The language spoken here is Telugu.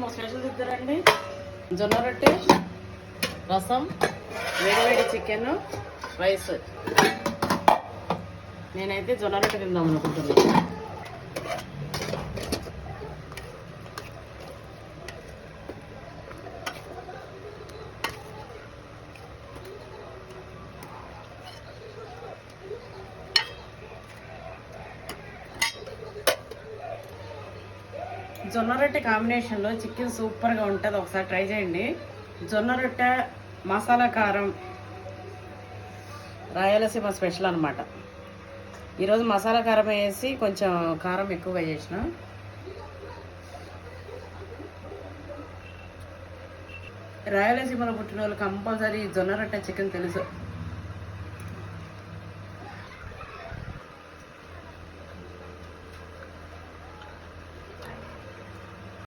మా స్పెషల్ తిద్దారండి, జొన్న రొట్టె, రసం, వేడి చికెన్, రైస్. నేనైతే జొన్న రొట్టె తిందాం అనుకుంటున్నాను. జొన్న రొట్టె కాంబినేషన్లో చికెన్ సూపర్గా ఉంటుంది, ఒకసారి ట్రై చేయండి. జొన్న రొట్టె మసాలా కారం రాయలసీమ స్పెషల్ అనమాట. ఈరోజు మసాలా కారం వేసి కొంచెం కారం ఎక్కువగా చేసిన. రాయలసీమలో పుట్టిన వాళ్ళు కంపల్సరీ జొన్న రొట్టె చికెన్ తెలుసు.